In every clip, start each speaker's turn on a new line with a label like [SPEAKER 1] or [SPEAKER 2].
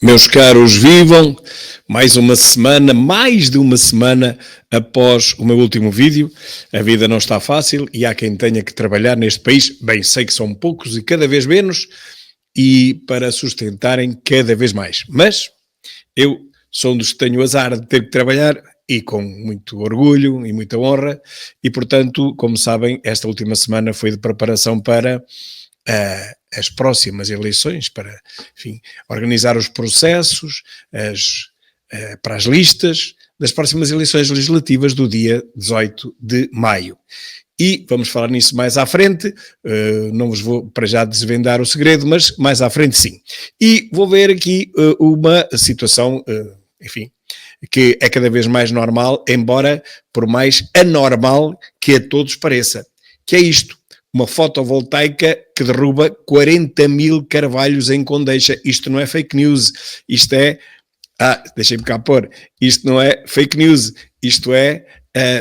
[SPEAKER 1] Meus caros, vivam mais de uma semana após o meu último vídeo. A vida não está fácil e há quem tenha que trabalhar neste país. Bem, sei que são poucos e cada vez menos e para sustentarem cada vez mais. Mas eu sou um dos que tenho o azar de ter que trabalhar e com muito orgulho e muita honra e, portanto, como sabem, esta última semana foi de preparação para as próximas eleições, para, enfim, organizar os processos para as listas das próximas eleições legislativas do dia 18 de maio. E vamos falar nisso mais à frente, não vos vou para já desvendar o segredo, mas mais à frente sim. E vou ver aqui uma situação, enfim, que é cada vez mais normal, embora por mais anormal que a todos pareça, que é isto. Uma fotovoltaica que derruba 40 mil carvalhos em Condeixa. Isto não é fake news, isto é... deixem-me cá pôr. Isto não é fake news, isto é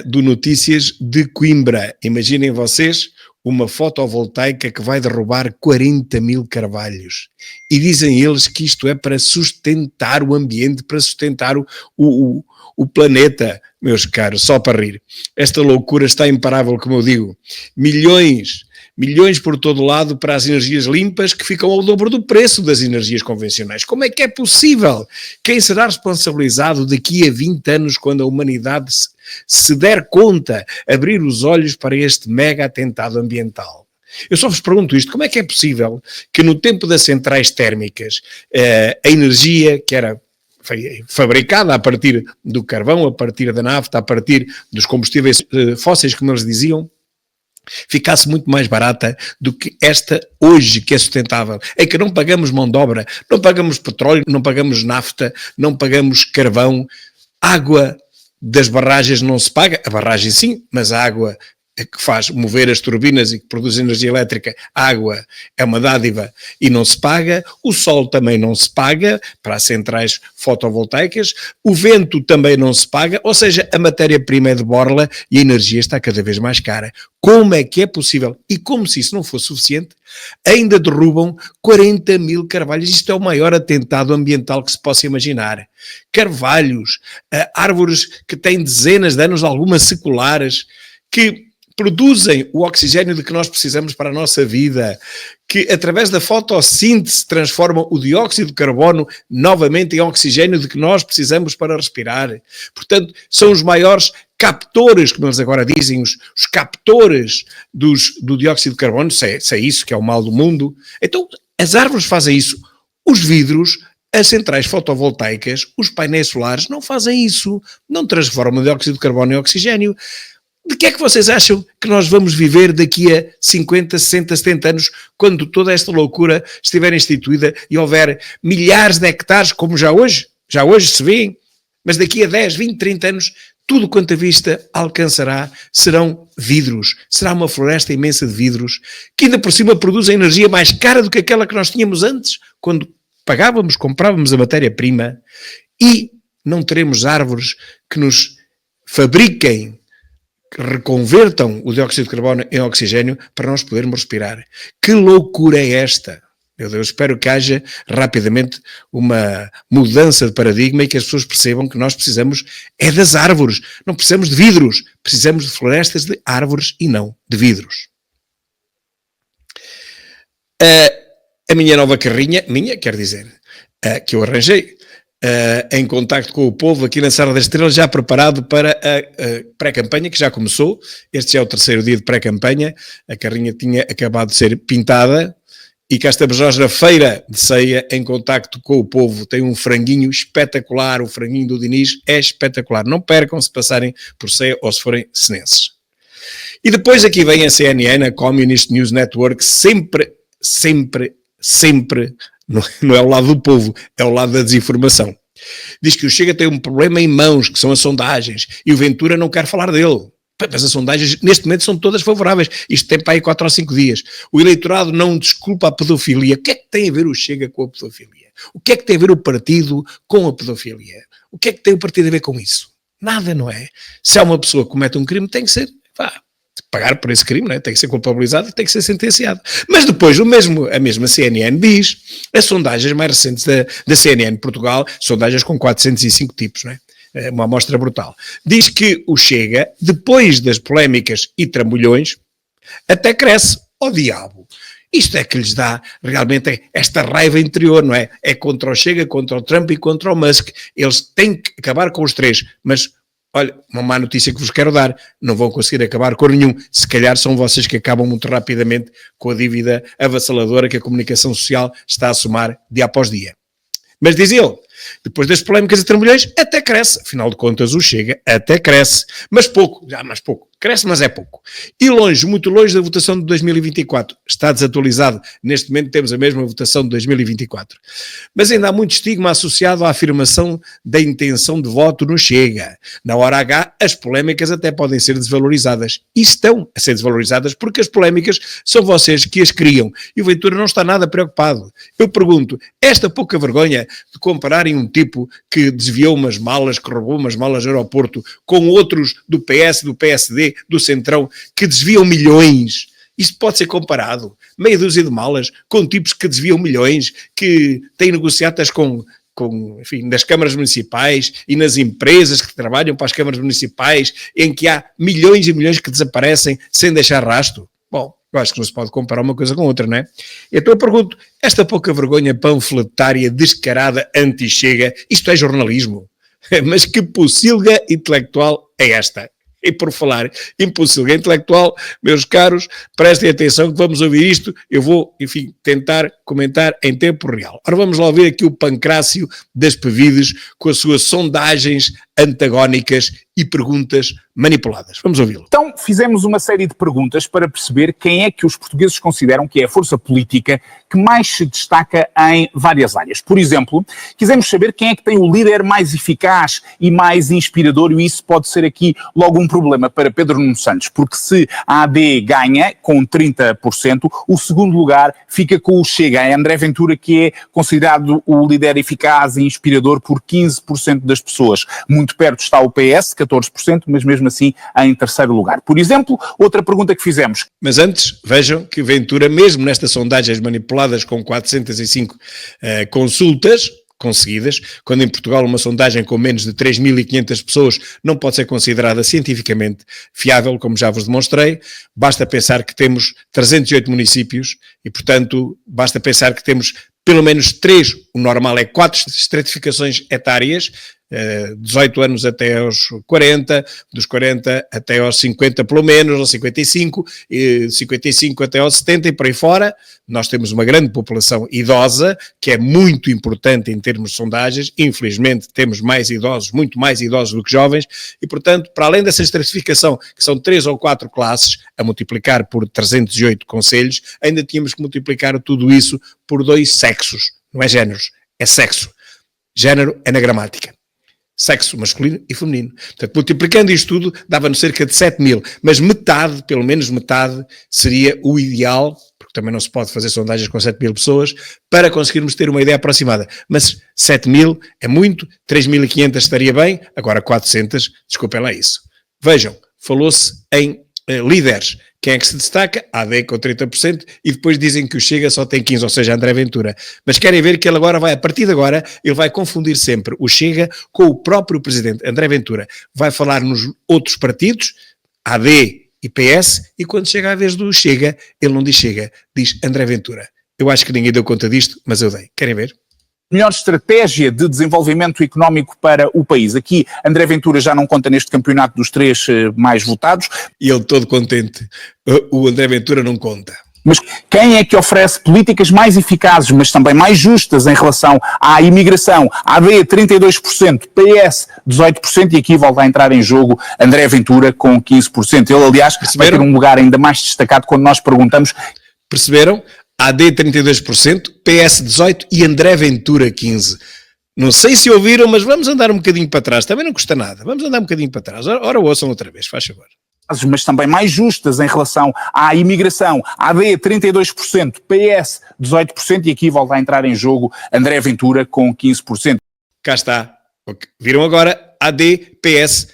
[SPEAKER 1] do Notícias de Coimbra. Imaginem vocês uma fotovoltaica que vai derrubar 40 mil carvalhos. E dizem eles que isto é para sustentar o ambiente, para sustentar o planeta, meus caros, só para rir. Esta loucura está imparável, como eu digo. Milhões por todo lado para as energias limpas que ficam ao dobro do preço das energias convencionais. Como é que é possível? Quem será responsabilizado daqui a 20 anos quando a humanidade se der conta, abrir os olhos para este mega atentado ambiental? Eu só vos pergunto isto, como é que é possível que no tempo das centrais térmicas a energia que era fabricada a partir do carvão, a partir da nafta, a partir dos combustíveis fósseis, como eles diziam, ficasse muito mais barata do que esta hoje, que é sustentável, é que não pagamos mão de obra, não pagamos petróleo, não pagamos nafta, não pagamos carvão, água das barragens não se paga, a barragem sim, mas a água que faz mover as turbinas e que produz energia elétrica, a água é uma dádiva e não se paga, o sol também não se paga para as centrais fotovoltaicas, o vento também não se paga, ou seja, a matéria-prima é de borla e a energia está cada vez mais cara. Como é que é possível? E como se isso não fosse suficiente, ainda derrubam 40 mil carvalhos. Isto é o maior atentado ambiental que se possa imaginar. Carvalhos, árvores que têm dezenas de anos, algumas seculares, que produzem o oxigênio de que nós precisamos para a nossa vida, que através da fotossíntese transformam o dióxido de carbono novamente em oxigênio de que nós precisamos para respirar. Portanto, são os maiores captores, como eles agora dizem, os captores do dióxido de carbono, se é isso que é o mal do mundo. Então, as árvores fazem isso. Os vidros, as centrais fotovoltaicas, os painéis solares não fazem isso. Não transformam o dióxido de carbono em oxigênio. De que é que vocês acham que nós vamos viver daqui a 50, 60, 70 anos, quando toda esta loucura estiver instituída e houver milhares de hectares, como já hoje se vê, mas daqui a 10, 20, 30 anos, tudo quanto a vista alcançará serão vidros, será uma floresta imensa de vidros, que ainda por cima produzem energia mais cara do que aquela que nós tínhamos antes, quando comprávamos a matéria-prima, e não teremos árvores que nos fabriquem, que reconvertam o dióxido de carbono em oxigênio para nós podermos respirar. Que loucura é esta? Meu Deus, espero que haja rapidamente uma mudança de paradigma e que as pessoas percebam que nós precisamos é das árvores, não precisamos de vidros, precisamos de florestas de árvores e não de vidros. A minha nova carrinha, que eu arranjei, em contacto com o povo aqui na Serra da Estrela, já preparado para a pré-campanha, que já começou. Este já é o terceiro dia de pré-campanha. A carrinha tinha acabado de ser pintada e cá estamos nós na feira de ceia em contacto com o povo. Tem um franguinho espetacular, o franguinho do Diniz é espetacular. Não percam se passarem por ceia ou se forem senenses. E depois aqui vem a CNN, a Communist News Network, sempre não é o lado do povo, é o lado da desinformação. Diz que o Chega tem um problema em mãos, que são as sondagens, e o Ventura não quer falar dele. Mas as sondagens, neste momento, são todas favoráveis. Isto tem para aí 4 ou 5 dias. O eleitorado não desculpa a pedofilia. O que é que tem a ver o Chega com a pedofilia? O que é que tem a ver o partido com a pedofilia? O que é que tem o partido a ver com isso? Nada, não é? Se há uma pessoa que comete um crime, tem que ser pagar por esse crime, não é? Tem que ser culpabilizado e tem que ser sentenciado. Mas depois a mesma CNN diz, as sondagens mais recentes da CNN Portugal, sondagens com 405 tipos, não é? É uma amostra brutal, diz que o Chega, depois das polémicas e trambolhões, até cresce ao diabo. Isto é que lhes dá realmente esta raiva interior, não é? É contra o Chega, contra o Trump e contra o Musk. Eles têm que acabar com os três, mas olha, uma má notícia que vos quero dar, não vão conseguir acabar com nenhum. Se calhar são vocês que acabam muito rapidamente com a dívida avassaladora que a comunicação social está a somar dia após dia. Mas diz ele, depois das polémicas e trambolhões, até cresce. Afinal de contas, o Chega até cresce. Mas pouco, já mais pouco. Cresce, mas é pouco. E longe, muito longe da votação de 2024. Está desatualizado. Neste momento temos a mesma votação de 2024. Mas ainda há muito estigma associado à afirmação da intenção de voto no Chega. Na hora H, as polémicas até podem ser desvalorizadas. E estão a ser desvalorizadas porque as polémicas são vocês que as criam. E o Ventura não está nada preocupado. Eu pergunto, esta pouca vergonha de compararem um tipo que desviou umas malas, que roubou umas malas no aeroporto, com outros do PS, do PSD, do Centrão, que desviam milhões. Isto pode ser comparado, meia dúzia de malas, com tipos que desviam milhões, que têm negociatas enfim, nas câmaras municipais e nas empresas que trabalham para as câmaras municipais, em que há milhões e milhões que desaparecem sem deixar rastro. Bom, eu acho que não se pode comparar uma coisa com outra, não é? Então eu pergunto, esta pouca vergonha panfletária, descarada, anti-Chega, isto é jornalismo? Mas que pocilga intelectual é esta? E por falar em pocilga intelectual, meus caros, prestem atenção que vamos ouvir isto, eu vou, enfim, tentar comentar em tempo real. Ora, vamos lá ouvir aqui o Pancrácio das Pevides com as suas sondagens antagónicas e perguntas manipuladas. Vamos ouvi-lo.
[SPEAKER 2] Então, fizemos uma série de perguntas para perceber quem é que os portugueses consideram que é a força política que mais se destaca em várias áreas. Por exemplo, quisemos saber quem é que tem o líder mais eficaz e mais inspirador, e isso pode ser aqui logo um problema para Pedro Nuno Santos, porque se a AD ganha com 30%, o segundo lugar fica com o Chega, é André Ventura, que é considerado o líder eficaz e inspirador por 15% das pessoas. Muito perto está o PS, 14%, mas mesmo assim em terceiro lugar. Por exemplo, outra pergunta que fizemos.
[SPEAKER 1] Mas antes, vejam que Ventura, mesmo nestas sondagens manipuladas com 405 consultas conseguidas, quando em Portugal uma sondagem com menos de 3.500 pessoas não pode ser considerada cientificamente fiável, como já vos demonstrei, basta pensar que temos 308 municípios e, portanto, basta pensar que temos pelo menos 3, o normal é 4 estratificações etárias, 18 anos até aos 40, dos 40 até aos 50 pelo menos, aos 55, 55 até aos 70 e por aí fora. Nós temos uma grande população idosa, que é muito importante em termos de sondagens, infelizmente temos mais idosos, muito mais idosos do que jovens, e portanto, para além dessa estratificação, que são 3 ou 4 classes, a multiplicar por 308 concelhos, ainda tínhamos que multiplicar tudo isso por 2 sexos, não é géneros, é sexo. Género é na gramática. Sexo masculino e feminino. Portanto, multiplicando isto tudo, dava-nos cerca de 7 mil, mas metade, pelo menos metade, seria o ideal, porque também não se pode fazer sondagens com 7 mil pessoas, para conseguirmos ter uma ideia aproximada. Mas 7 mil é muito, 3.500 estaria bem, agora 400, desculpem lá isso. Vejam, falou-se em líderes. Quem é que se destaca? A AD com 30% e depois dizem que o Chega só tem 15%, ou seja, André Ventura. Mas querem ver que ele agora vai, a partir de agora, ele vai confundir sempre o Chega com o próprio presidente, André Ventura. Vai falar nos outros partidos, AD e PS, e quando chega a vez do Chega, ele não diz Chega, diz André Ventura. Eu acho que ninguém deu conta disto, mas eu dei. Querem ver?
[SPEAKER 2] Melhor estratégia de desenvolvimento económico para o país. Aqui, André Ventura já não conta neste campeonato dos 3 mais votados.
[SPEAKER 1] E ele todo contente. O André Ventura não conta.
[SPEAKER 2] Mas quem é que oferece políticas mais eficazes, mas também mais justas em relação à imigração? AD 32%, PS 18% e aqui volta a entrar em jogo André Ventura com 15%. Ele, aliás, vai ter um lugar ainda mais destacado quando nós perguntamos.
[SPEAKER 1] Perceberam? AD 32%, PS 18% e André Ventura 15%. Não sei se ouviram, mas vamos andar um bocadinho para trás. Também não custa nada. Vamos andar um bocadinho para trás. Ora ouçam outra vez, faz favor.
[SPEAKER 2] Mas também mais justas em relação à imigração. AD 32%, PS 18% e aqui volta a entrar em jogo André Ventura com 15%.
[SPEAKER 1] Cá está. Viram agora AD, PS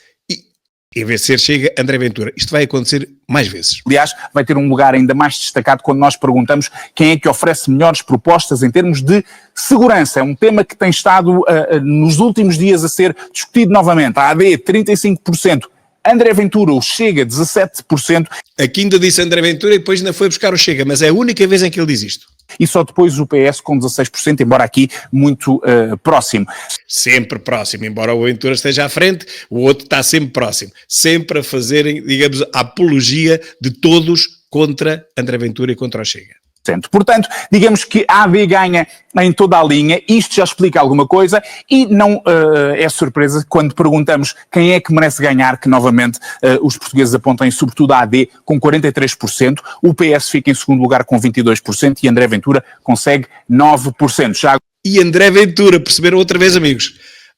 [SPEAKER 1] em vez de ser Chega, André Ventura. Isto vai acontecer mais vezes.
[SPEAKER 2] Aliás, vai ter um lugar ainda mais destacado quando nós perguntamos quem é que oferece melhores propostas em termos de segurança. É um tema que tem estado nos últimos dias a ser discutido novamente. A AD, 35%. André Ventura, o Chega, 17%.
[SPEAKER 1] Aqui ainda disse André Ventura e depois ainda foi buscar o Chega, mas é a única vez em que ele diz isto.
[SPEAKER 2] E só depois o PS com 16%, embora aqui muito próximo.
[SPEAKER 1] Sempre próximo, embora o Ventura esteja à frente, o outro está sempre próximo. Sempre a fazerem, digamos, a apologia de todos contra André Ventura e contra o Chega.
[SPEAKER 2] Portanto, digamos que a AD ganha em toda a linha, isto já explica alguma coisa e não é surpresa quando perguntamos quem é que merece ganhar, que novamente os portugueses apontam sobretudo a AD com 43%, o PS fica em segundo lugar com 22% e André Ventura consegue 9%.
[SPEAKER 1] E André Ventura, perceberam outra vez, amigos?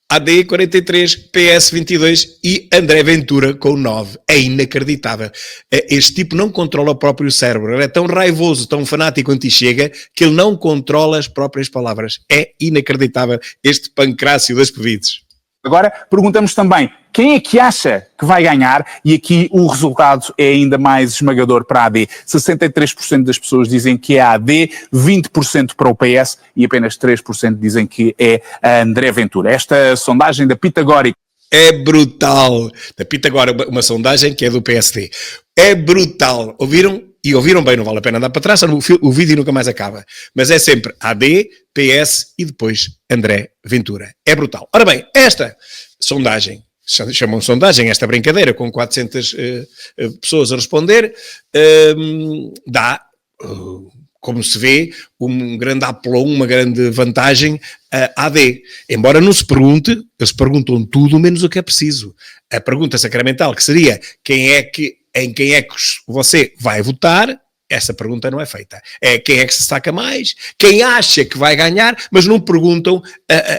[SPEAKER 1] AD 43, PS 22 e André Ventura com 9. É inacreditável. Este tipo não controla o próprio cérebro. Ele é tão raivoso, tão fanático anti-Chega, que ele não controla as próprias palavras. É inacreditável este pancrácio das pevides.
[SPEAKER 2] Agora perguntamos também quem é que acha que vai ganhar e aqui o resultado é ainda mais esmagador para a AD. 63% das pessoas dizem que é a AD, 20% para o PS e apenas 3% dizem que é a André Ventura. Esta sondagem da Pitagórica
[SPEAKER 1] é brutal. Da Pitagórica, uma sondagem que é do PSD. É brutal. Ouviram? E ouviram bem, não vale a pena andar para trás, o vídeo nunca mais acaba. Mas é sempre AD, PS e depois André Ventura. É brutal. Ora bem, esta sondagem, chamam sondagem, esta brincadeira, com 400 pessoas a responder, dá, como se vê, um grande aplom, uma grande vantagem a AD. Embora não se pergunte, eles perguntam tudo menos o que é preciso. A pergunta sacramental, que seria em quem é que você vai votar, essa pergunta não é feita. É quem é que se destaca mais, quem acha que vai ganhar, mas não perguntam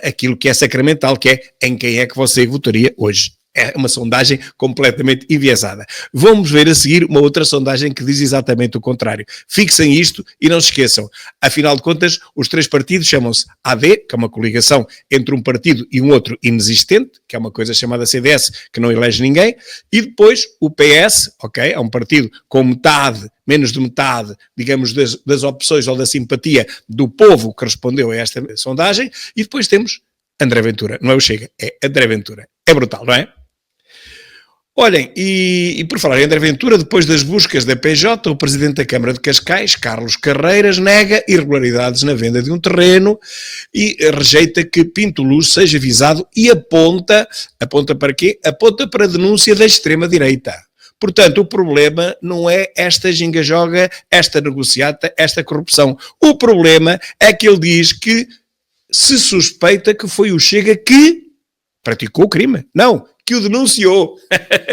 [SPEAKER 1] aquilo que é sacramental, que é em quem é que você votaria hoje. É uma sondagem completamente enviesada. Vamos ver a seguir uma outra sondagem que diz exatamente o contrário. Fixem isto e não se esqueçam. Afinal de contas, os três partidos chamam-se AD, que é uma coligação entre um partido e um outro inexistente, que é uma coisa chamada CDS, que não elege ninguém, e depois o PS, ok, é um partido com metade, menos de metade, digamos, das opções ou da simpatia do povo que respondeu a esta sondagem, e depois temos André Ventura. Não é o Chega, é André Ventura. É brutal, não é? Olhem, e por falar em André Ventura, depois das buscas da PJ, o Presidente da Câmara de Cascais, Carlos Carreiras, nega irregularidades na venda de um terreno e rejeita que Pinto Luz seja visado e aponta para quê? Aponta para a denúncia da extrema-direita. Portanto, o problema não é esta ginga-joga, esta negociata, esta corrupção. O problema é que ele diz que se suspeita que foi o Chega que praticou o crime. Não, que o denunciou.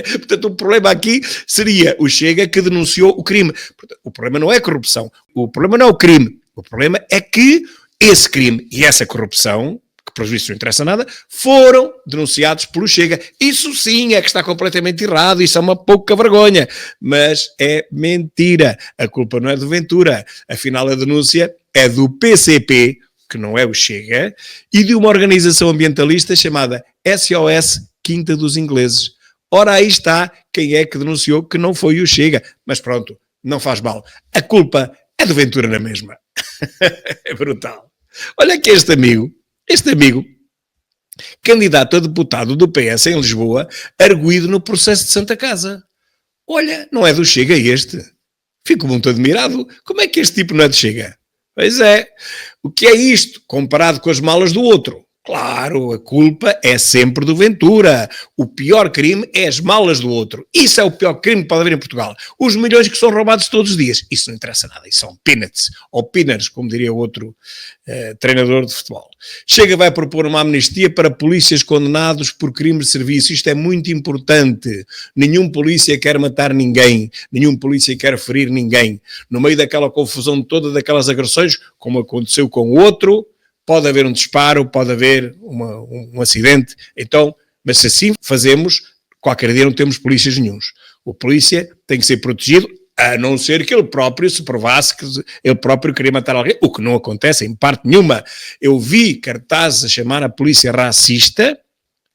[SPEAKER 1] Portanto, o problema aqui seria o Chega que denunciou o crime. Portanto, o problema não é a corrupção. O problema não é o crime. O problema é que esse crime e essa corrupção, que pelos vistos não interessa nada, foram denunciados pelo Chega. Isso sim é que está completamente errado. Isso é uma pouca vergonha. Mas é mentira. A culpa não é do Ventura. Afinal, a denúncia é do PCP, que não é o Chega, e de uma organização ambientalista chamada SOS Quinta dos Ingleses. Ora, aí está quem é que denunciou que não foi o Chega. Mas pronto, não faz mal. A culpa é do Ventura na mesma. É brutal. Olha que este amigo, candidato a deputado do PS em Lisboa, arguído no processo de Santa Casa. Olha, não é do Chega este. Fico muito admirado. Como é que este tipo não é do Chega? Pois é. O que é isto comparado com as malas do outro? Claro, a culpa é sempre do Ventura. O pior crime é as malas do outro. Isso é o pior crime que pode haver em Portugal. Os milhões que são roubados todos os dias. Isso não interessa nada. Isso são peanuts. Ou pinners, como diria o outro treinador de futebol. Chega vai propor uma amnistia para polícias condenados por crimes de serviço. Isto é muito importante. Nenhum polícia quer matar ninguém. Nenhum polícia quer ferir ninguém. No meio daquela confusão toda, daquelas agressões, como aconteceu com o outro, pode haver um disparo, pode haver um acidente, então, mas se assim fazemos, qualquer dia não temos polícias nenhuns. O polícia tem que ser protegido, a não ser que ele próprio se provasse que ele próprio queria matar alguém, o que não acontece em parte nenhuma. Eu vi cartazes a chamar a polícia racista,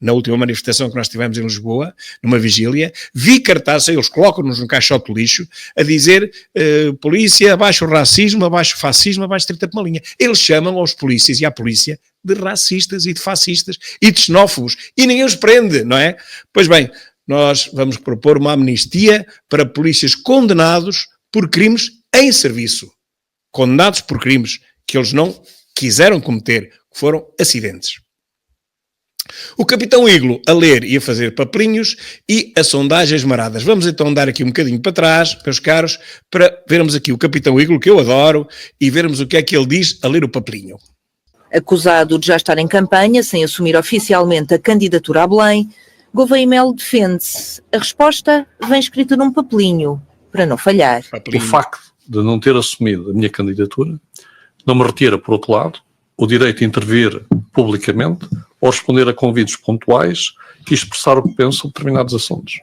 [SPEAKER 1] na última manifestação que nós tivemos em Lisboa, numa vigília, vi cartazes, eles colocam-nos num caixote de lixo, a dizer polícia, abaixo o racismo, abaixo o fascismo, abaixo 30 por uma linha. Eles chamam aos polícias e à polícia de racistas e de fascistas e de xenófobos, e ninguém os prende, não é? Pois bem, nós vamos propor uma amnistia para polícias condenados por crimes em serviço. Condenados por crimes que eles não quiseram cometer, que foram acidentes. O Capitão Iglo a ler e a fazer papelinhos e a sondagens maradas. Vamos então dar aqui um bocadinho para trás, meus caros, para vermos aqui o Capitão Iglo, que eu adoro, e vermos o que é que ele diz a ler o papelinho.
[SPEAKER 3] Acusado de já estar em campanha, sem assumir oficialmente a candidatura a Belém, Gouveia Melo defende-se. A resposta vem escrita num papelinho, para não falhar.
[SPEAKER 4] O facto de não ter assumido a minha candidatura não me retira, por outro lado, o direito de intervir publicamente ou responder a convites pontuais e expressar o que penso sobre determinados assuntos.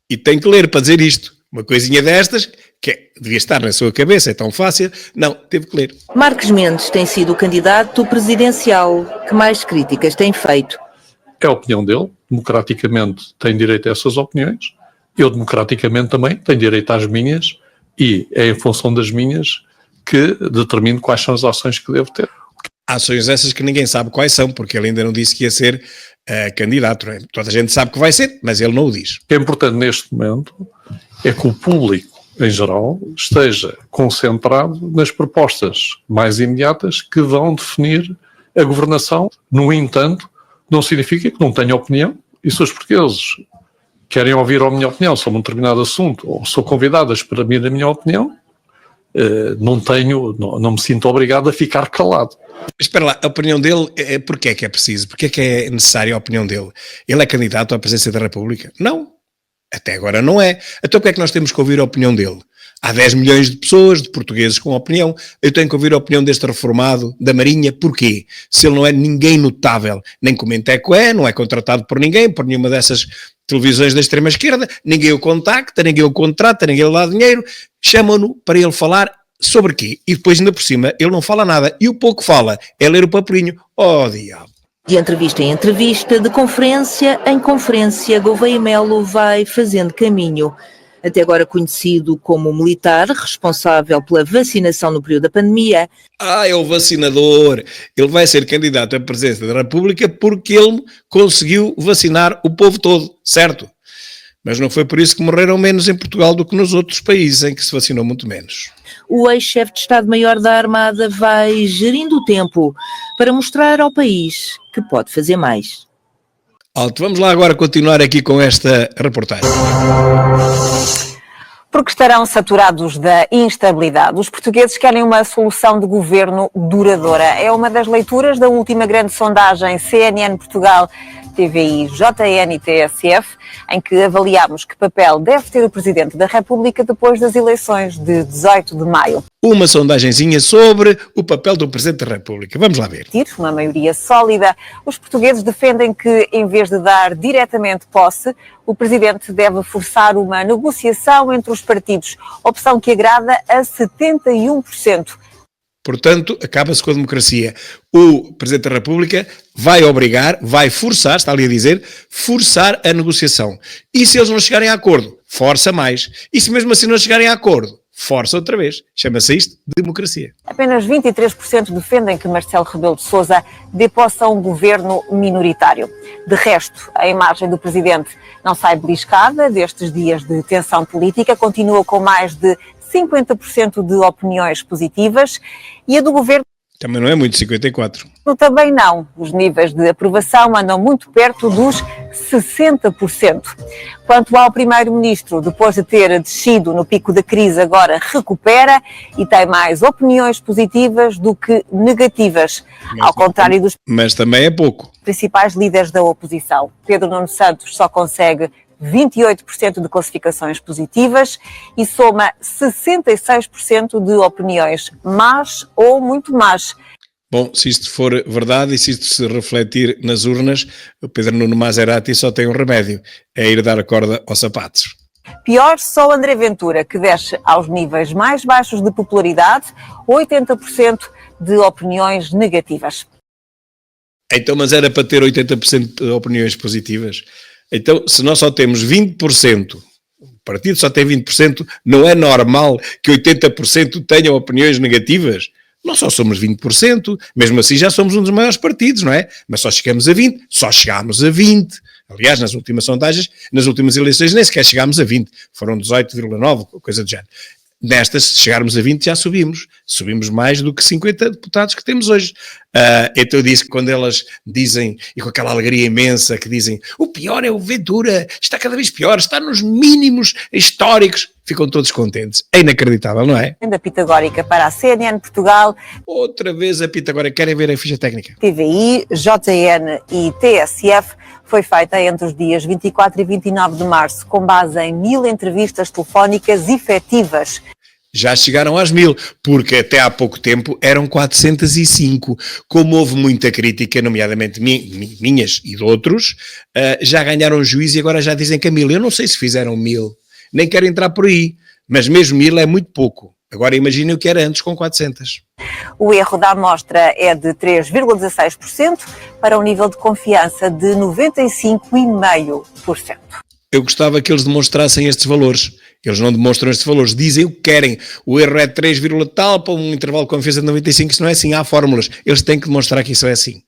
[SPEAKER 1] E tem que ler para dizer isto. Uma coisinha destas, que devia estar na sua cabeça, é tão fácil. Não, teve que ler.
[SPEAKER 3] Marques Mendes tem sido o candidato presidencial que mais críticas tem feito.
[SPEAKER 4] É a opinião dele, democraticamente tem direito a essas opiniões, eu democraticamente também tenho direito às minhas e é em função das minhas que determino quais são as ações que devo ter.
[SPEAKER 1] Ações essas que ninguém sabe quais são, porque ele ainda não disse que ia ser candidato. Não é? Toda a gente sabe que vai ser, mas ele não o diz.
[SPEAKER 4] O que é importante neste momento é que o público, em geral, esteja concentrado nas propostas mais imediatas que vão definir a governação. No entanto, não significa que não tenha opinião, e se os portugueses querem ouvir a minha opinião sobre um determinado assunto, ou sou convidado a exprimir a minha opinião, não me sinto obrigado a ficar calado.
[SPEAKER 1] Espera lá, a opinião dele, porquê é que é preciso? Porquê é que é necessária a opinião dele? Ele é candidato à presidência da República? Não, até agora não é. Então porquê é que nós temos que ouvir a opinião dele? Há 10 milhões de pessoas, de portugueses com opinião, eu tenho que ouvir a opinião deste reformado da Marinha, porquê? Se ele não é ninguém notável, nem Comenteco não é contratado por ninguém, por nenhuma dessas televisões da extrema-esquerda, ninguém o contacta, ninguém o contrata, ninguém lhe dá dinheiro, chamam-no para ele falar sobre quê? E depois ainda por cima ele não fala nada, e o pouco fala é ler o papelinho. Oh, diabo!
[SPEAKER 3] De entrevista em entrevista, de conferência em conferência, Gouveia Melo vai fazendo caminho. Até agora conhecido como militar, responsável pela vacinação no período da pandemia.
[SPEAKER 1] É o vacinador. Ele vai ser candidato à presidência da República porque ele conseguiu vacinar o povo todo, certo? Mas não foi por isso que morreram menos em Portugal do que nos outros países em que se vacinou muito menos.
[SPEAKER 3] O ex-chefe de Estado-Maior da Armada vai gerindo o tempo para mostrar ao país que pode fazer mais.
[SPEAKER 1] Alto, vamos lá agora continuar aqui com esta reportagem.
[SPEAKER 5] Porque estarão saturados da instabilidade. Os portugueses querem uma solução de governo duradoura. É uma das leituras da última grande sondagem CNN Portugal, TVI, JN e TSF, em que avaliamos que papel deve ter o Presidente da República depois das eleições de 18 de maio.
[SPEAKER 1] Uma sondagenzinha sobre o papel do Presidente da República. Vamos lá ver.
[SPEAKER 5] Uma maioria sólida. Os portugueses defendem que, em vez de dar diretamente posse, o Presidente deve forçar uma negociação entre os partidos, opção que agrada a 71%.
[SPEAKER 1] Portanto, acaba-se com a democracia. O Presidente da República vai obrigar, vai forçar, está ali a dizer, forçar a negociação. E se eles não chegarem a acordo, força mais. E se mesmo assim não chegarem a acordo, força outra vez. Chama-se isto democracia.
[SPEAKER 5] Apenas 23% defendem que Marcelo Rebelo de Sousa dê posse a um governo minoritário. De resto, a imagem do Presidente não sai beliscada destes dias de tensão política, continua com mais de 50% de opiniões positivas e a do governo
[SPEAKER 1] também não é muito, 54.
[SPEAKER 5] Também não. Os níveis de aprovação andam muito perto dos 60%. Quanto ao primeiro-ministro, depois de ter descido no pico da crise, agora recupera e tem mais opiniões positivas do que negativas, ao contrário dos
[SPEAKER 1] mas também é pouco.
[SPEAKER 5] Principais líderes da oposição. Pedro Nuno Santos só consegue 28% de classificações positivas e soma 66% de opiniões más ou muito más.
[SPEAKER 1] Bom, se isto for verdade e se isto se refletir nas urnas, o Pedro Nuno Maserati só tem um remédio, é ir dar a corda aos sapatos.
[SPEAKER 5] Pior, só André Ventura, que desce aos níveis mais baixos de popularidade, 80% de opiniões negativas.
[SPEAKER 1] Então, mas era para ter 80% de opiniões positivas. Então, se nós só temos 20%, o partido só tem 20%, não é normal que 80% tenham opiniões negativas? Nós só somos 20%, mesmo assim já somos um dos maiores partidos, não é? Mas só chegamos a 20%, só chegámos a 20%. Aliás, nas últimas sondagens, nas últimas eleições nem sequer chegámos a 20%, foram 18,9%, coisa do género. Nestas, se chegarmos a 20 já subimos mais do que 50 deputados que temos hoje. Então eu disse que quando elas dizem, e com aquela alegria imensa, que dizem, o pior é o Ventura, está cada vez pior, está nos mínimos históricos, ficam todos contentes. É inacreditável, não é?
[SPEAKER 5] Da Pitagórica para a CNN Portugal.
[SPEAKER 1] Outra vez a Pitagórica, querem ver a ficha técnica?
[SPEAKER 5] TVI, JN e TSF foi feita entre os dias 24 e 29 de março, com base em 1000 entrevistas telefónicas efetivas.
[SPEAKER 1] Já chegaram às 1000, porque até há pouco tempo eram 405. Como houve muita crítica, nomeadamente minhas e de outros, já ganharam juízo e agora já dizem que é 1000. Eu não sei se fizeram 1000, nem quero entrar por aí, mas mesmo 1000 é muito pouco. Agora imaginem o que era antes com 400.
[SPEAKER 5] O erro da amostra é de 3,16% para um nível de confiança de 95,5%.
[SPEAKER 1] Eu gostava que eles demonstrassem estes valores. Eles não demonstram estes valores, dizem o que querem. O erro é 3, tal para um intervalo de confiança de 95, isso não é assim, há fórmulas. Eles têm que demonstrar que isso é assim.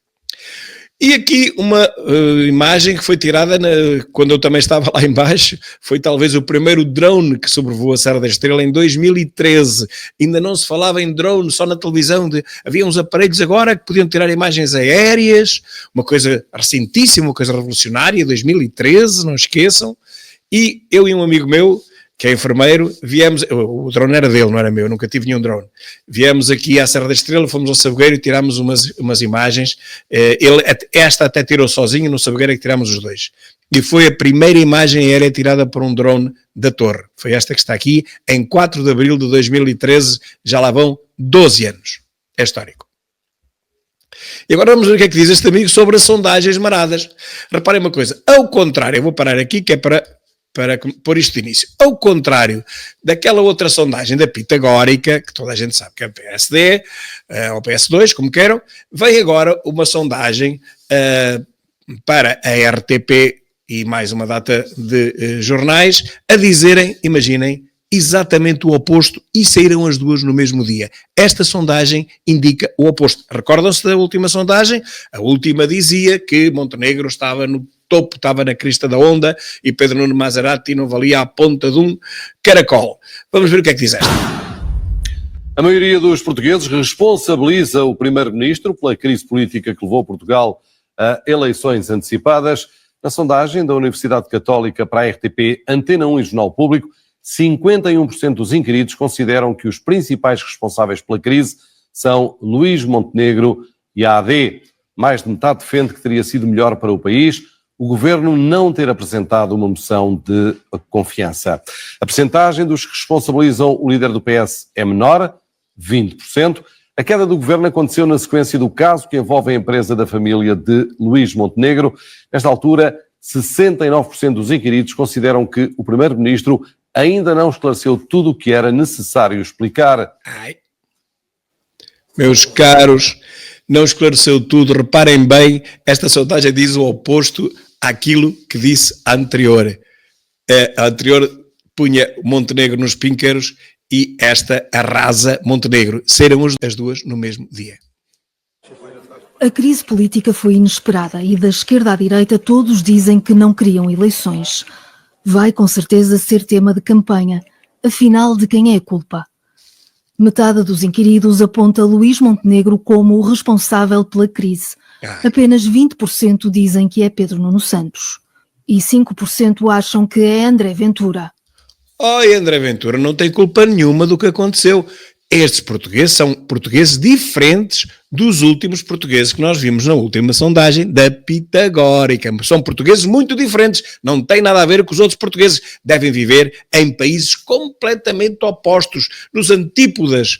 [SPEAKER 1] E aqui uma imagem que foi tirada quando eu também estava lá em baixo, foi talvez o primeiro drone que sobrevoou a Serra da Estrela em 2013. Ainda não se falava em drone, só na televisão. Havia uns aparelhos agora que podiam tirar imagens aéreas, uma coisa recentíssima, uma coisa revolucionária, 2013, não esqueçam. E eu e um amigo meu, que é enfermeiro, viemos, o drone era dele, não era meu, eu nunca tive nenhum drone. Viemos aqui à Serra da Estrela, fomos ao Sabugueiro e tirámos umas imagens. Esta até tirou sozinho, no Sabugueiro é que tirámos os dois. E foi a primeira imagem aérea tirada por um drone da torre. Foi esta que está aqui, em 4 de abril de 2013, já lá vão 12 anos. É histórico. E agora vamos ver o que é que diz este amigo sobre as sondagens maradas. Reparem uma coisa, ao contrário, eu vou parar aqui que é para pôr isto de início. Ao contrário daquela outra sondagem da Pitagórica, que toda a gente sabe que é o PSD, ou PS2, como queiram, vem agora uma sondagem para a RTP e mais uma data de jornais a dizerem, imaginem, exatamente o oposto e saíram as duas no mesmo dia. Esta sondagem indica o oposto. Recordam-se da última sondagem? A última dizia que Montenegro estava no topo, estava na crista da onda e Pedro Nuno Maserati não valia a ponta de um caracol. Vamos ver o que é que diz esta.
[SPEAKER 6] A maioria dos portugueses responsabiliza o primeiro-ministro pela crise política que levou Portugal a eleições antecipadas. Na sondagem da Universidade Católica para a RTP, Antena 1 e Jornal Público, 51% dos inquiridos consideram que os principais responsáveis pela crise são Luís Montenegro e a AD. Mais de metade defende que teria sido melhor para o país o governo não ter apresentado uma moção de confiança. A percentagem dos que responsabilizam o líder do PS é menor, 20%. A queda do governo aconteceu na sequência do caso que envolve a empresa da família de Luís Montenegro. Nesta altura, 69% dos inquiridos consideram que o primeiro-ministro ainda não esclareceu tudo o que era necessário explicar.
[SPEAKER 1] Meus caros, não esclareceu tudo. Reparem bem, esta sondagem diz o oposto àquilo que disse a anterior. A anterior punha Montenegro nos píncaros e esta arrasa Montenegro. Serão as duas no mesmo dia.
[SPEAKER 7] A crise política foi inesperada e da esquerda à direita todos dizem que não queriam eleições. Vai com certeza ser tema de campanha. Afinal, de quem é a culpa? Metade dos inquiridos aponta Luís Montenegro como o responsável pela crise. Apenas 20% dizem que é Pedro Nuno Santos. E 5% acham que é André Ventura.
[SPEAKER 1] Oi, André Ventura não tem culpa nenhuma do que aconteceu. Estes portugueses são portugueses diferentes dos últimos portugueses que nós vimos na última sondagem da Pitagórica. São portugueses muito diferentes, não tem nada a ver com os outros portugueses. Devem viver em países completamente opostos, nos antípodas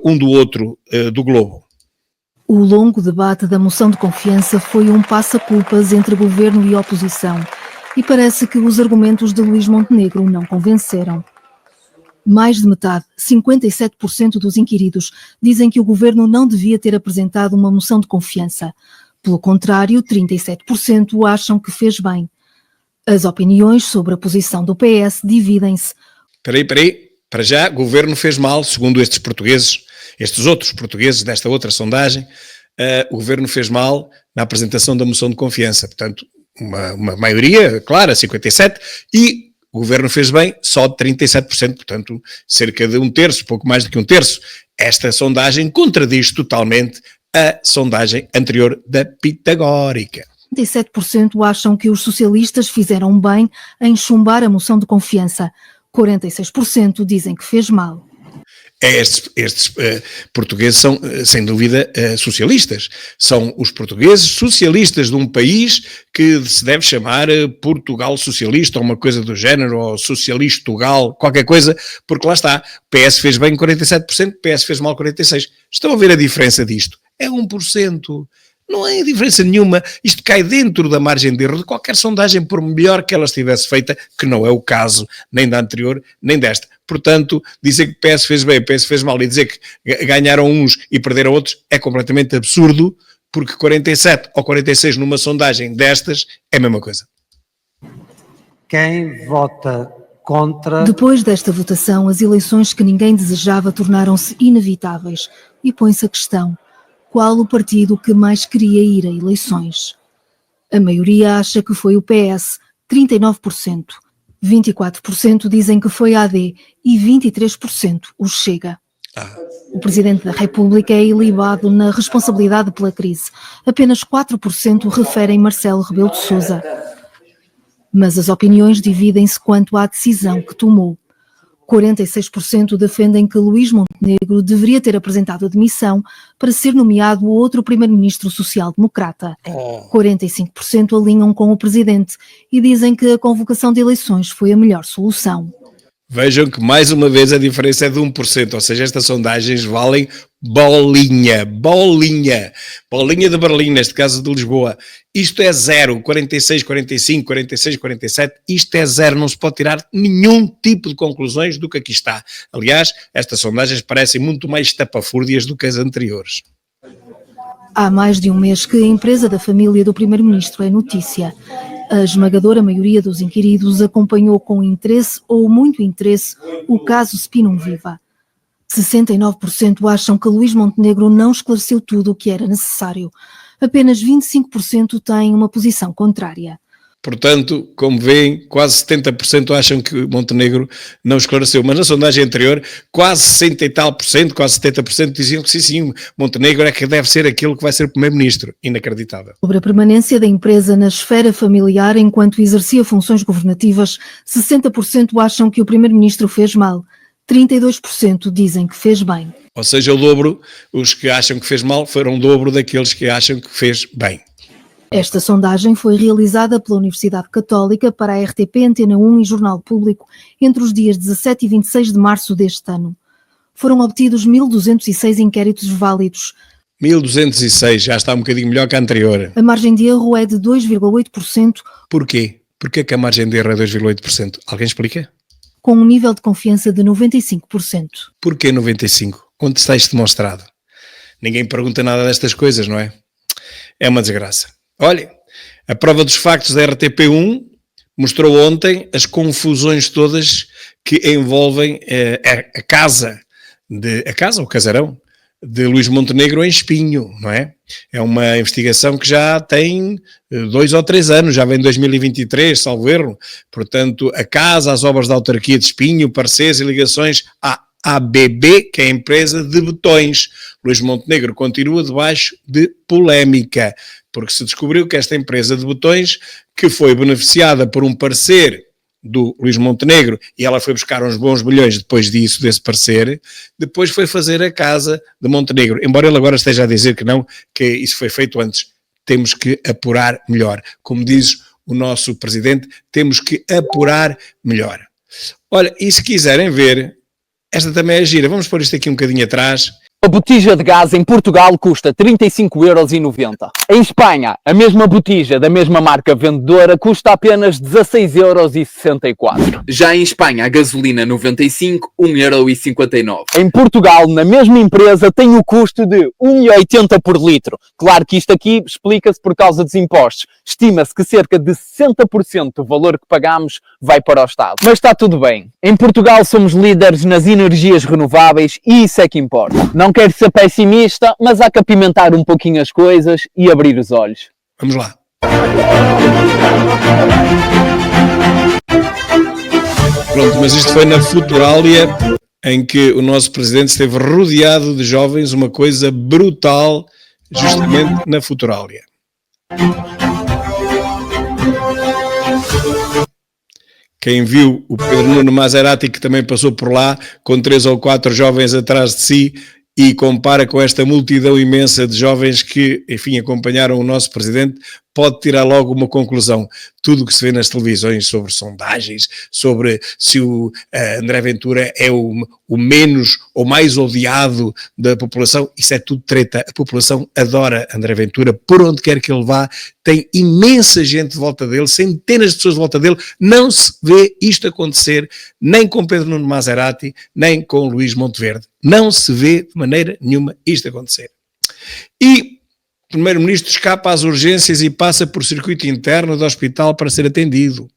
[SPEAKER 1] um do outro do globo.
[SPEAKER 7] O longo debate da moção de confiança foi um passa-culpas entre governo e oposição e parece que os argumentos de Luís Montenegro não convenceram. Mais de metade, 57% dos inquiridos, dizem que o governo não devia ter apresentado uma moção de confiança. Pelo contrário, 37% acham que fez bem. As opiniões sobre a posição do PS dividem-se.
[SPEAKER 1] Espera aí. Para já, o governo fez mal, segundo estes portugueses, estes outros portugueses desta outra sondagem, o governo fez mal na apresentação da moção de confiança. Portanto, uma maioria clara, 57%, e o governo fez bem só de 37%, portanto, cerca de um terço, pouco mais do que um terço. Esta sondagem contradiz totalmente a sondagem anterior da Pitagórica.
[SPEAKER 7] 37% acham que os socialistas fizeram bem em chumbar a moção de confiança. 46% dizem que fez mal.
[SPEAKER 1] Estes portugueses são, sem dúvida, socialistas. São os portugueses socialistas de um país que se deve chamar Portugal Socialista, ou uma coisa do género, ou Socialistugal, qualquer coisa, porque lá está. PS fez bem 47%, PS fez mal 46%. Estão a ver a diferença disto? É 1%. Não há diferença nenhuma, isto cai dentro da margem de erro de qualquer sondagem, por melhor que ela estivesse feita, que não é o caso nem da anterior, nem desta. Portanto, dizer que PS fez bem, PS fez mal, e dizer que ganharam uns e perderam outros, é completamente absurdo, porque 47 ou 46 numa sondagem destas é a mesma coisa.
[SPEAKER 8] Quem vota contra...
[SPEAKER 7] Depois desta votação, as eleições que ninguém desejava tornaram-se inevitáveis, e põe-se a questão: qual o partido que mais queria ir a eleições? A maioria acha que foi o PS, 39%. 24% dizem que foi a AD e 23% o Chega. O Presidente da República é ilibado na responsabilidade pela crise. Apenas 4% referem Marcelo Rebelo de Sousa. Mas as opiniões dividem-se quanto à decisão que tomou. 46% defendem que Luís Montenegro deveria ter apresentado a demissão para ser nomeado outro primeiro-ministro social-democrata. 45% alinham com o presidente e dizem que a convocação de eleições foi a melhor solução.
[SPEAKER 1] Vejam que, mais uma vez, a diferença é de 1%, ou seja, estas sondagens valem bolinha de Berlim, neste caso de Lisboa. Isto é zero, 46, 45, 46, 47, isto é zero, não se pode tirar nenhum tipo de conclusões do que aqui está. Aliás, estas sondagens parecem muito mais estapafúrdias do que as anteriores.
[SPEAKER 7] Há mais de um mês que a empresa da família do primeiro-ministro é notícia. A esmagadora maioria dos inquiridos acompanhou com interesse ou muito interesse o caso Spinum Viva. 69% acham que Luís Montenegro não esclareceu tudo o que era necessário. Apenas 25% têm uma posição contrária.
[SPEAKER 1] Portanto, como veem, quase 70% acham que Montenegro não esclareceu. Mas na sondagem anterior, quase 60 e tal por cento, quase 70% diziam que sim, Montenegro é que deve ser aquele que vai ser primeiro-ministro. Inacreditável.
[SPEAKER 7] Sobre a permanência da empresa na esfera familiar enquanto exercia funções governativas, 60% acham que o primeiro-ministro fez mal. 32% dizem que fez bem.
[SPEAKER 1] Ou seja, o dobro, os que acham que fez mal foram o dobro daqueles que acham que fez bem.
[SPEAKER 7] Esta sondagem foi realizada pela Universidade Católica para a RTP, Antena 1 e Jornal Público entre os dias 17 e 26 de março deste ano. Foram obtidos 1.206 inquéritos válidos.
[SPEAKER 1] 1.206, já está um bocadinho melhor que a anterior.
[SPEAKER 7] A margem de erro é de 2,8%.
[SPEAKER 1] Porquê? Porquê que a margem de erro é 2,8%? Alguém explica?
[SPEAKER 7] Com um nível de confiança de 95%.
[SPEAKER 1] Porquê 95%? Onde está isto demonstrado? Ninguém pergunta nada destas coisas, não é? É uma desgraça. Olha, a prova dos factos da RTP1 mostrou ontem as confusões todas que envolvem a casa, o casarão, de Luís Montenegro em Espinho, não é? É uma investigação que já tem 2 ou 3 anos, já vem em 2023, salvo erro. Portanto, a casa, as obras da autarquia de Espinho, parceiros e ligações à ABB, que é a empresa de betões. Luís Montenegro continua debaixo de polémica, porque se descobriu que esta empresa de betões, que foi beneficiada por um parceiro do Luís Montenegro, e ela foi buscar uns bons milhões depois disso, desse parceiro, depois foi fazer a casa de Montenegro. Embora ele agora esteja a dizer que não, que isso foi feito antes. Temos que apurar melhor. Como diz o nosso presidente, temos que apurar melhor. Olha, e se quiserem ver, esta também é gira. Vamos pôr isto aqui um bocadinho atrás.
[SPEAKER 9] A botija de gás em Portugal custa 35,90€. Em Espanha, a mesma botija da mesma marca vendedora custa apenas 16,64€. Já em Espanha, a gasolina 95, 1,59€. Em Portugal, na mesma empresa, tem o custo de 1,80€ por litro. Claro que isto aqui explica-se por causa dos impostos. Estima-se que cerca de 60% do valor que pagamos vai para o Estado. Mas está tudo bem. Em Portugal somos líderes nas energias renováveis e isso é que importa. Não quero ser pessimista, mas há que apimentar um pouquinho as coisas e abrir os olhos.
[SPEAKER 1] Vamos lá. Pronto, mas isto foi na Futuralia, em que o nosso presidente esteve rodeado de jovens, uma coisa brutal, justamente na Futuralia. Quem viu o Pedro Nuno Maserati, que também passou por lá, com 3 ou 4 jovens atrás de si, e compara com esta multidão imensa de jovens que, enfim, acompanharam o nosso presidente, pode tirar logo uma conclusão. Tudo o que se vê nas televisões sobre sondagens, sobre se o André Ventura é o menos ou mais odiado da população, isso é tudo treta. A população adora André Ventura, por onde quer que ele vá, tem imensa gente de volta dele, centenas de pessoas de volta dele. Não se vê isto acontecer nem com Pedro Nuno Maserati, nem com Luís Monteverde. Não se vê de maneira nenhuma isto acontecer. E o primeiro-ministro escapa às urgências e passa por circuito interno do hospital para ser atendido.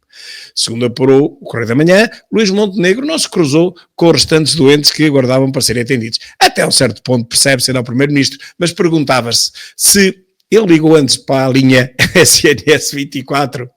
[SPEAKER 1] Segundo apurou o Correio da Manhã, Luís Montenegro não se cruzou com os restantes doentes que aguardavam para serem atendidos. Até um certo ponto percebe-se, era o primeiro-ministro, mas perguntava-se se ele ligou antes para a linha SNS 24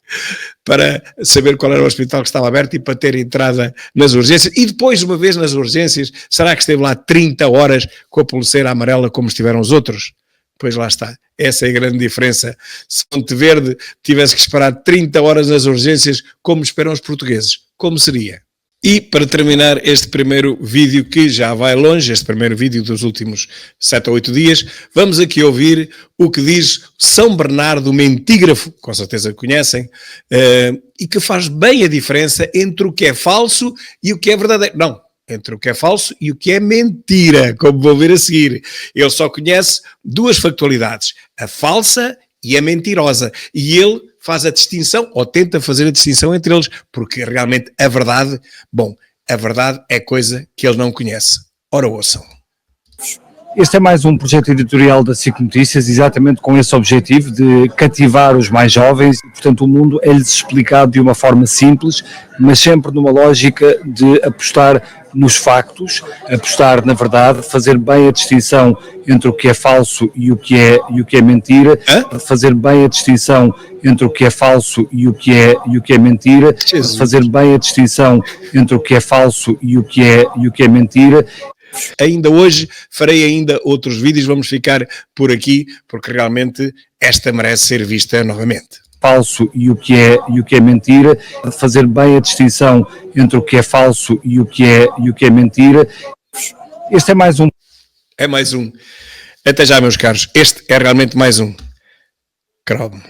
[SPEAKER 1] para saber qual era o hospital que estava aberto e para ter entrada nas urgências. E depois, uma vez nas urgências, será que esteve lá 30 horas com a pulseira amarela como estiveram os outros? Pois lá está. Essa é a grande diferença. Se Monteverde tivesse que esperar 30 horas nas urgências, como esperam os portugueses? Como seria? E para terminar este primeiro vídeo, que já vai longe, este primeiro vídeo dos últimos 7 ou 8 dias, vamos aqui ouvir o que diz São Bernardo Mentígrafo, com certeza conhecem, e que faz bem a diferença entre o que é falso e o que é verdadeiro. Não, entre o que é falso e o que é mentira, como vou ver a seguir. Ele só conhece 2 factualidades, a falsa e a mentirosa, e ele faz a distinção, ou tenta fazer a distinção entre eles, porque realmente a verdade é coisa que ele não conhece. Ora, ouçam.
[SPEAKER 10] Este é mais um projeto editorial da SIC Notícias, exatamente com esse objetivo de cativar os mais jovens, e, portanto o mundo é-lhes explicado de uma forma simples, mas sempre numa lógica de apostar nos factos, apostar na verdade, fazer bem a distinção entre o que é falso e o que é mentira, fazer bem a distinção entre o que é falso e o que é mentira, fazer bem a distinção entre o que é falso e o que é mentira.
[SPEAKER 1] Ainda hoje farei ainda outros vídeos, vamos ficar por aqui, porque realmente esta merece ser vista novamente.
[SPEAKER 10] Falso e o que é mentira, fazer bem a distinção entre o que é falso e o que é mentira. Este é mais um.
[SPEAKER 1] É mais um. Até já, meus caros. Este é realmente mais um. Cromo.